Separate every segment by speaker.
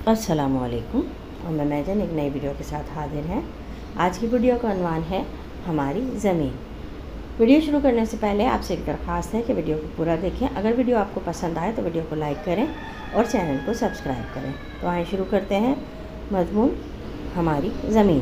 Speaker 1: अस्सलामुअलैकुम और मैं मैजन एक नई वीडियो के साथ हाजिर हैं। आज की वीडियो का उन्वान है हमारी ज़मीन। वीडियो शुरू करने से पहले आपसे एक दरख्वास्त है कि वीडियो को पूरा देखें। अगर वीडियो आपको पसंद आए तो वीडियो को लाइक करें और चैनल को सब्सक्राइब करें। तो आइए शुरू करते हैं मज़मून हमारी ज़मीन।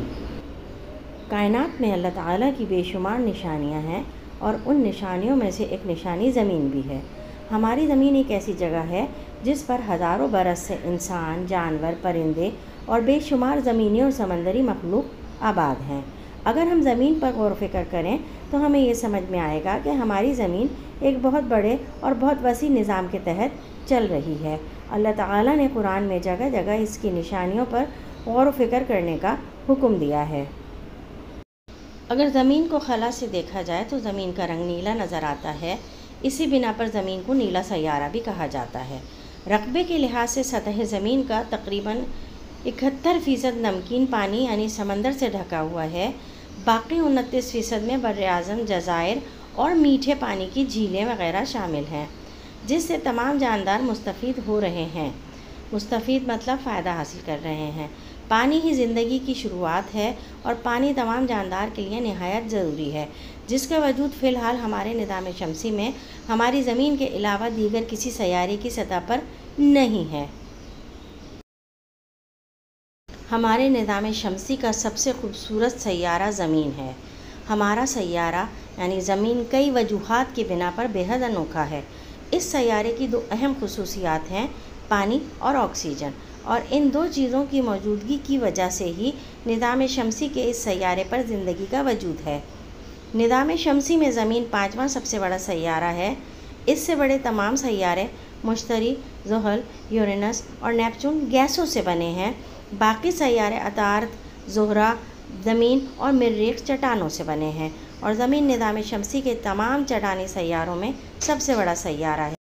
Speaker 1: कायनात में अल्लाह ताला की बेशुमार निशानियाँ हैं और उन निशानियों में से एक निशानी ज़मीन भी है। हमारी ज़मीन एक ऐसी जगह है जिस पर हज़ारों बरस से इंसान, जानवर, परिंदे और बेशुमार ज़मीनी और समंदरी मखलूक आबाद हैं। अगर हम ज़मीन पर गौर फ़िक्र करें तो हमें ये समझ में आएगा कि हमारी ज़मीन एक बहुत बड़े और बहुत वसी निज़ाम के तहत चल रही है। अल्लाह ताला ने कुरान में जगह जगह इसकी निशानियों पर गौर फ़िक्र करने का हुक्म दिया है। अगर ज़मीन को खला से देखा जाए तो ज़मीन का रंग नीला नज़र आता है। इसी बिना पर ज़मीन को नीला सैयारा भी कहा जाता है। रकबे के लिहाज से सतह ज़मीन का तकरीबन 71% नमकीन पानी यानी समंदर से ढका हुआ है। बाकी 29% में बर्र-ए-आज़म, जज़ायर और मीठे पानी की झीलें वगैरह शामिल हैं, जिससे तमाम जानदार मुस्तफ़ीद हो रहे हैं। मुस्तफ़ीद मतलब फ़ायदा हासिल कर रहे हैं। पानी ही ज़िंदगी की शुरुआत है और पानी तमाम जानदार के लिए निहायत ज़रूरी है, जिसका वजूद फ़िलहाल हमारे निज़ाम शमसी में हमारी ज़मीन के अलावा दीगर किसी सैयारे की सतह पर नहीं है। हमारे निज़ाम शमसी का सबसे खूबसूरत सैयारा ज़मीन है। हमारा सैयारा यानी ज़मीन कई वजूहात की बिना पर बेहद अनोखा है। इस सैयारे की दो अहम खुसूसियात हैं, पानी और ऑक्सीजन, और इन दो चीज़ों की मौजूदगी की वजह से ही निज़ाम शमसी के इस सैयारे पर ज़िंदगी का वजूद है। निज़ाम शमसी में ज़मीन 5वां सबसे बड़ा सैयारा है। इससे बड़े तमाम सैयारे मुश्तरी, ज़ुहल, यूरेनस और नेपच्यून गैसों से बने हैं। बाकी सैयारे अतार्द, ज़ुहरा, ज़मीन और मरीख़ चट्टानों से बने हैं, और ज़मीन निज़ाम शमसी के तमाम चट्टानी सैयारों में सबसे बड़ा सैयारा है।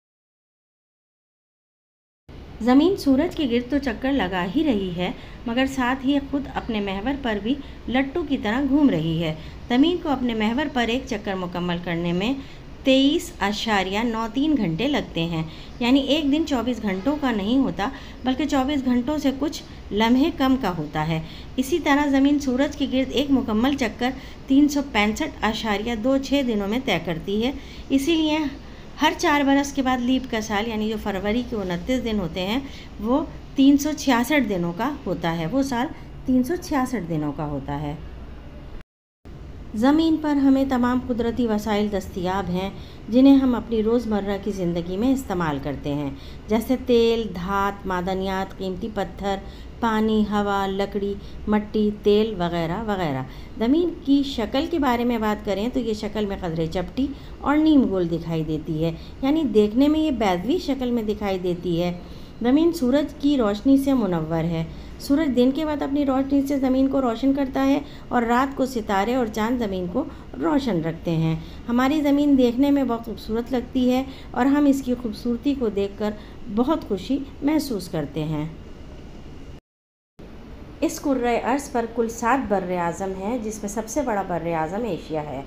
Speaker 1: ज़मीन सूरज के गिर्द तो चक्कर लगा ही रही है, मगर साथ ही खुद अपने महवर पर भी लट्टू की तरह घूम रही है। ज़मीन को अपने महवर पर एक चक्कर मुकम्मल करने में 23.93 घंटे लगते हैं। यानी एक दिन 24 घंटों का नहीं होता, बल्कि 24 घंटों से कुछ लम्हे कम का होता है। इसी तरह ज़मीन सूरज के गिर्द एक मुकम्मल चक्कर 365.26 दिनों में तय करती है। इसीलिए हर 4 बरस के बाद लीप का साल यानी जो फरवरी के 29 दिन होते हैं वो 366 दिनों का होता है। वो साल 366 दिनों का होता है। ज़मीन पर हमें तमाम कुदरती वसाइल दस्तयाब हैं जिन्हें हम अपनी रोज़मर्रा की ज़िंदगी में इस्तेमाल करते हैं, जैसे तेल, धात, मादनियात, कीमती पत्थर, पानी, हवा, लकड़ी, मट्टी, तेल वगैरह वगैरह। ज़मीन की शक्ल के बारे में बात करें तो ये शक्ल में कदरे चपटी और नीम गोल दिखाई देती है, यानी देखने में ये बैदवी शक्ल में दिखाई देती है। ज़मीन सूरज की रोशनी से मुनव्वर है। सूरज दिन के बाद अपनी रोशनी से ज़मीन को रोशन करता है और रात को सितारे और चाँद ज़मीन को रोशन रखते हैं। हमारी ज़मीन देखने में बहुत खूबसूरत लगती है और हम इसकी खूबसूरती को देखकर बहुत खुशी महसूस करते हैं। इस कुर्रे अर्ज़ पर कुल 7 बर्र-ए-आज़म हैं, जिसमें सबसे बड़ा बर्र-ए-आज़म एशिया है।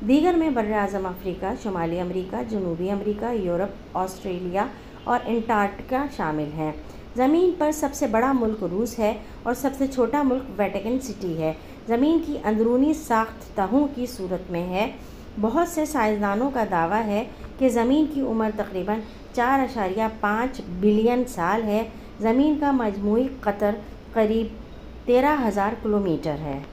Speaker 1: दीगर में बर्र-ए-आज़म अफ्रीका, शुमाली अमरीका, जनूबी अमरीका, यूरोप, ऑस्ट्रेलिया और अंटार्कटिका शामिल हैं। ज़मीन पर सबसे बड़ा मुल्क रूस है और सबसे छोटा मुल्क वेटिकन सिटी है। ज़मीन की अंदरूनी साख्त तहों की सूरत में है। बहुत से साइंसदानों का दावा है कि ज़मीन की उम्र तकरीबन 4.5 बिलियन साल है। ज़मीन का मजमूई कतर करीब 13,000 किलोमीटर है।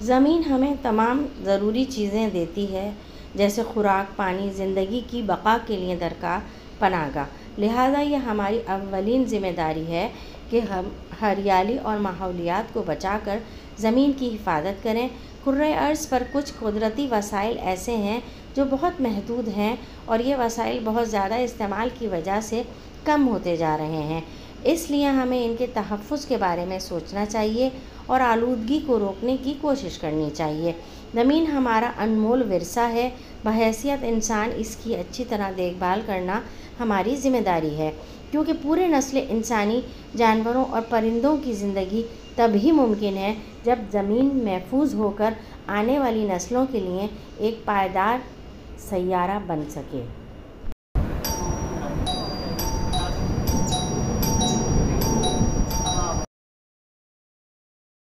Speaker 1: ज़मीन हमें तमाम ज़रूरी चीज़ें देती है, जैसे खुराक, पानी, ज़िंदगी की बका के लिए दरकार पनाहगाह। लिहाजा यह हमारी अव्वलीन ज़िम्मेदारी है कि हम हरियाली और माहौलियात को बचाकर ज़मीन की हिफाजत करें। कुर्रे अर्ज़ पर कुछ कुदरती वसाइल ऐसे हैं जो बहुत महदूद हैं और ये वसाइल बहुत ज़्यादा इस्तेमाल की वजह से कम होते जा रहे हैं। इसलिए हमें इनके तहफ़्फ़ुज़ के बारे में सोचना चाहिए और आलूदगी को रोकने की कोशिश करनी चाहिए। ज़मीन हमारा अनमोल विरसा है। बहैसियत इंसान इसकी अच्छी तरह देखभाल करना हमारी ज़िम्मेदारी है, क्योंकि पूरे नस्ल इंसानी, जानवरों और परिंदों की ज़िंदगी तभी मुमकिन है जब ज़मीन महफूज होकर आने वाली नस्लों के लिए एक पायदार सैयारा बन सके।